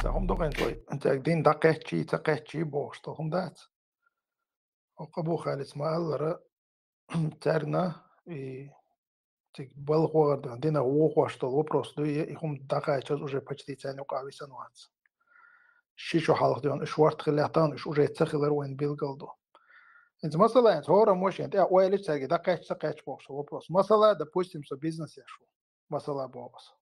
هم دوغ انت دين تقهتشي بوش هم دات وقبو خالص ما الله ترنا تك بالغور دينا ووغ что вопрос هم дaqaachas уже почти цену قاوي سنوات شيشو حالق دون اشوارت خلاتان اش уже تخلر وين بيلقلدو انت مثلا هورا مش انت اويلش تاجي دقاش بوش вопрос مثلا допустим что бизнес яшу مثلا بوس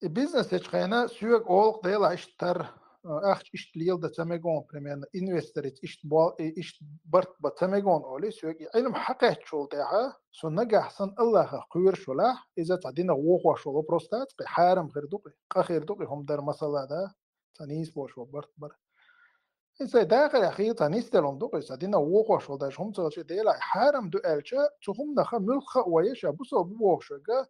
البيزنس تشخينا سوق اول ديلا اشتر اخش اشتليل ده تميجون بريمير انفستريت اشت برت بتميجون اولي سوق علم حقه شول تاعها سو نجح سن الله قوير شولا اذا تعدينا وقوا شول بروستات حارم غير دوقي اخير دوقي هم در مسألة ده تنيس بوش وبرت بر إذا داخل أخير تنيس تلون دوقي تعدينا وقوا شول ده هم تغشي ديلا حارم دو الشا تهم نخ ملخ ويش بوسو بوشجا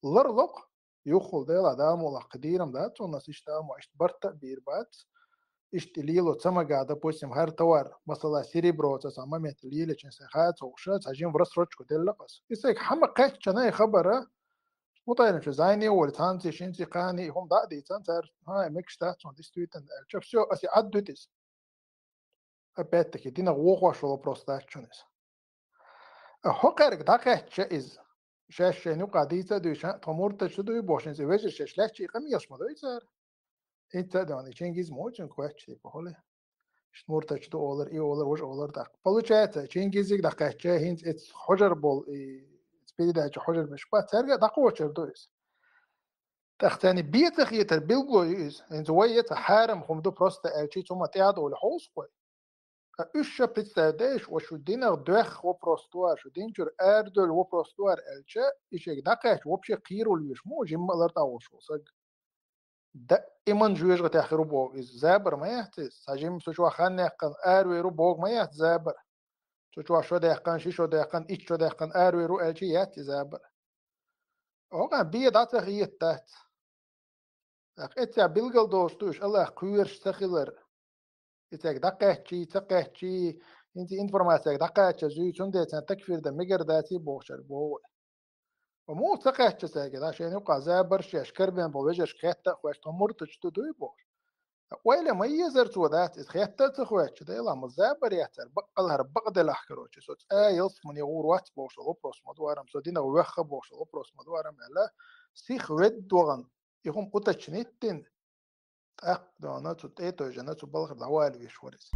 لرلق يخل ديلا دام ولا قديرم دات وناس اشتام واشت برتا بيربات اشتليلو تسمى قاعدة بوسم هر توار مثلا سيريبرو تسمى متليلة جنسيخات وشات هجين برس روتشكو دلقس يسيك حما قاش جناي خبره مطيرن شو زايني والتانسي شينسي قاني هم دادي تنتر هاي مكشتات ون ديستويتن شوف شو اسي عدوتس أبيتك دينا وقوش ولا بروستاتشونس هوقرك دقيقة شئز شاش نوقع ديتا دوشان تمورت شدوي بوشن زي وجه شاش لا شيء قم يسمى دويتر انت داني تشينجيز موجن كواتشي بقوله شمورت شدو اولر اي اولر وش اولر دق بلوشات تشينجيزك دقيقة هينز اتس حجر بول سبيدي دا حجر مش با ترجع دقوة شردويس تختاني بيت خيتر بيلغويز انت ويت حارم خمدو بروستا الشي ثم تياد ولا حوس كوي Usha pitstadeish وشدينا دخ وبروستوار شدينجر اردل وبروستوار الشا اشيك دقيش وبشي قيرو ليش مو جيم الارتا وشو صق دا ايمن جويش غتاخرو بوغ از زابر ما يحتس ساجيم سوشوا خان يقن ارويرو بوغ ما يحت زابر سوشوا شو ديقن شي شو ديقن ايش شو ديقن ارويرو الشي يحت زابر اوغا بي داتا غيت تات اقيتيا بيلغل دوستوش الله قويرش تخيلر إتاك دقيقتي تقيقتي انت انفورماتيك دقيقتي زي تندي تكفير ده ميجر داتي بوشر بو ومو تقيقتي ساكي دا شيء يقع زابر شي اشكر بين بوجش خيتا خوش تمرتش تدوي بوش ويلا ما يزرتو ذات خيتا تخوش ده يلا مزابر يحتر بقل هر بقد الاحكروش سوت يلف من يغور وات بوش لبروس مدوارم سودينا ويخ بوش لبروس مدوارم لا سيخ ود وغن يهم قطة شنيتين أق دانا تut eto jana tu balغ دعوالي ويشوريس